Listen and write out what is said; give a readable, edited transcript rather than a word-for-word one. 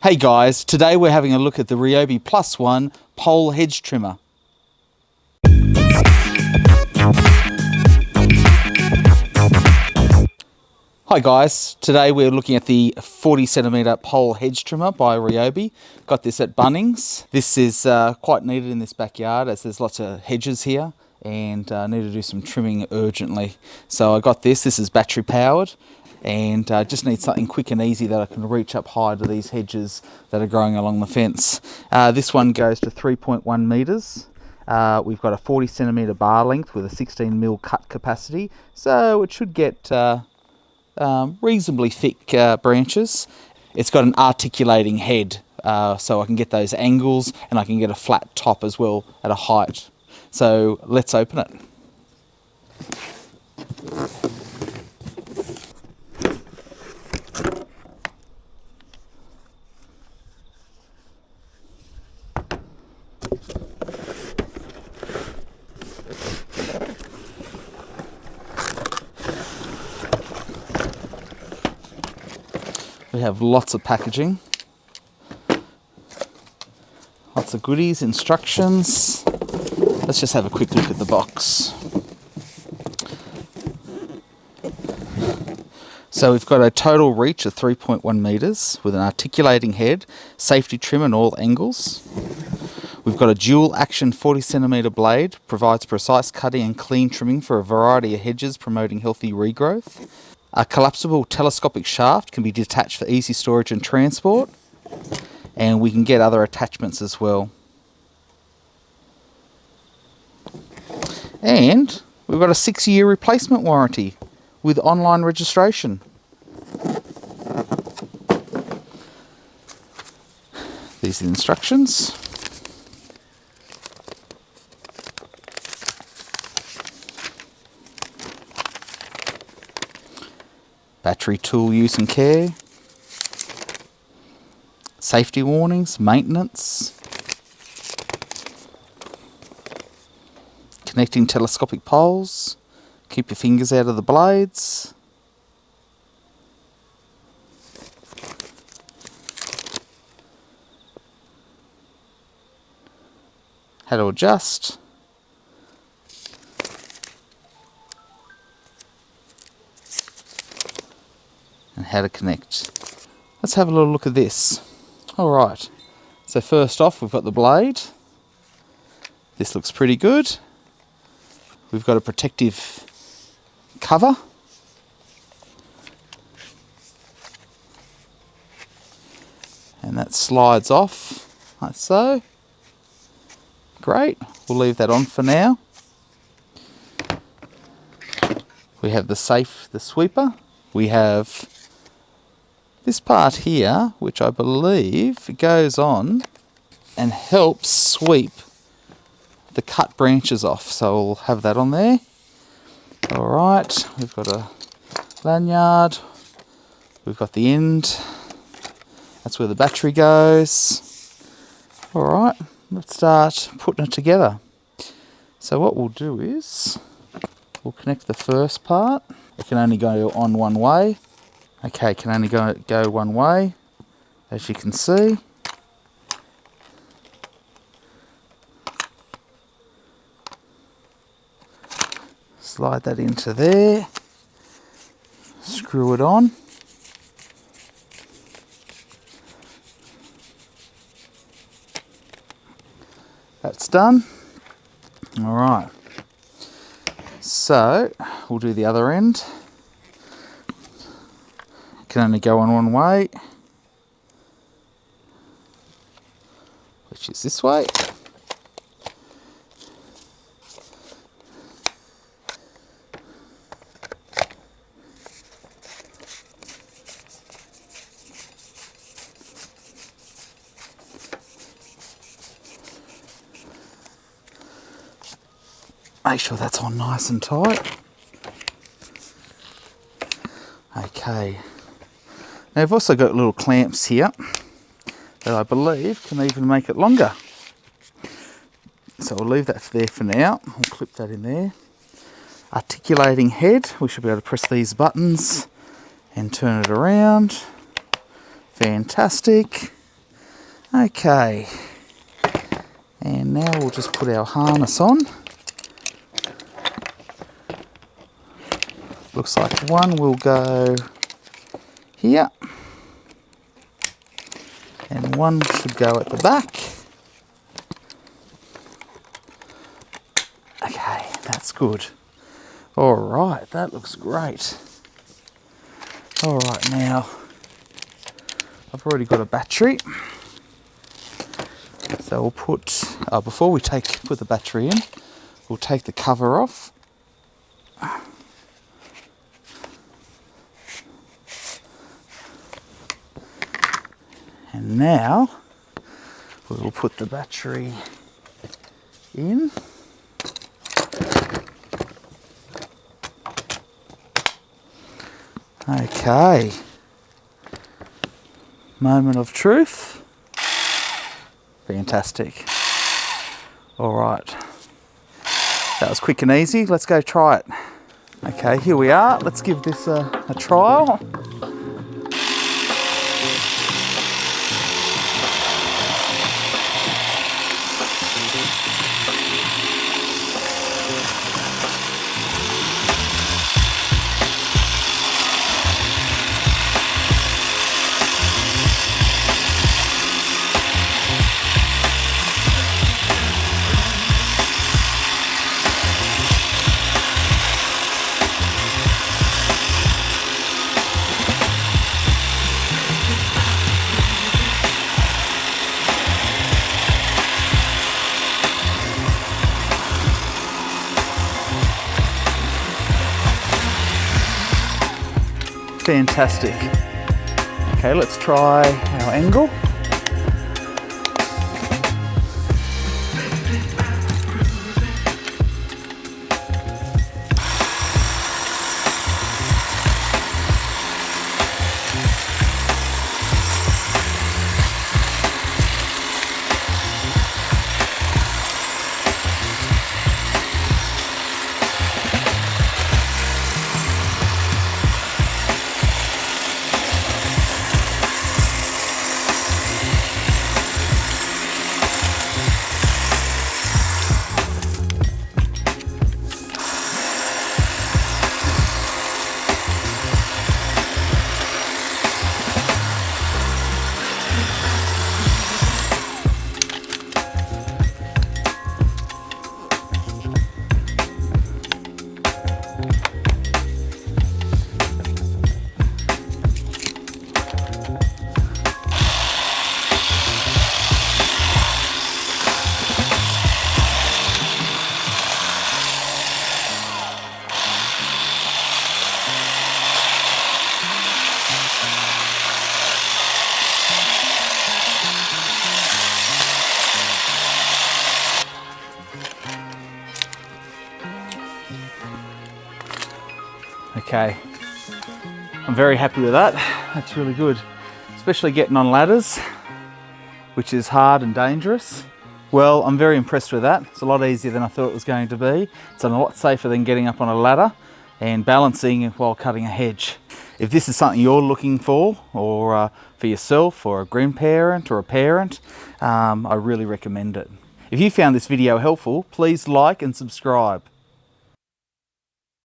Hey guys, today we're having a look at the Ryobi +1 pole hedge trimmer. Hi guys, today we're looking at the 40cm pole hedge trimmer by Ryobi. Got this at Bunnings. This is quite needed in this backyard as there's lots of hedges here and need to do some trimming urgently. So I got this is battery powered. And just need something quick and easy that I can reach up high to these hedges that are growing along the fence. This one goes to 3.1 metres. We've got a 40cm bar length with a 16mm cut capacity, so it should get reasonably thick branches. It's got an articulating head, so I can get those angles and I can get a flat top as well at a height. So let's open it. We have lots of packaging, lots of goodies, instructions. Let's just have a quick look at the box. So we've got a total reach of 3.1 metres with an articulating head, safety trim in all angles. We've got a dual action 40cm blade, provides precise cutting and clean trimming for a variety of hedges, promoting healthy regrowth. A collapsible telescopic shaft can be detached for easy storage and transport, and we can get other attachments as well. And we've got a 6-year replacement warranty with online registration. These are the instructions. Battery tool use and care, safety warnings, maintenance, connecting telescopic poles, keep your fingers out of the blades, how to adjust, and how to connect. Let's have a little look at this. Alright, so first off we've got the blade. This looks pretty good. We've got a protective cover. And that slides off like so. Great, we'll leave that on for now. We have the sweeper. We have this part here, which I believe goes on and helps sweep the cut branches off. So we'll have that on there. Alright, we've got a lanyard. We've got the end. That's where the battery goes. Alright, let's start putting it together. So what we'll do is, we'll connect the first part. It can only go on one way. Okay, can only go one way, as you can see. Slide that into there. Screw it on. That's done. All right. So we'll do the other end. Can only go on one way, which is this way. Make sure that's on nice and tight. Okay. Now I've also got little clamps here that I believe can even make it longer. So we'll leave that there for now. I'll clip that in there. Articulating head. We should be able to press these buttons and turn it around. Fantastic. Okay, and now we'll just put our harness on. Looks like one will go here, and one should go at the back. Okay, that's good. All right, that looks great. All right, now I've already got a battery, so we'll put before we put the battery in, we'll take the cover off. And now we will put the battery in. Okay, moment of truth. Fantastic. All right, that was quick and easy. Let's go try it. Okay, here we are. Let's give this a trial. Fantastic. Okay, let's try our angle. Okay, I'm very happy with that. That's really good, especially getting on ladders, which is hard and dangerous. Well, I'm very impressed with that. It's a lot easier than I thought it was going to be. It's a lot safer than getting up on a ladder and balancing while cutting a hedge. If this is something you're looking for, or for yourself or a grandparent or a parent, I really recommend it. If you found this video helpful, please like and subscribe.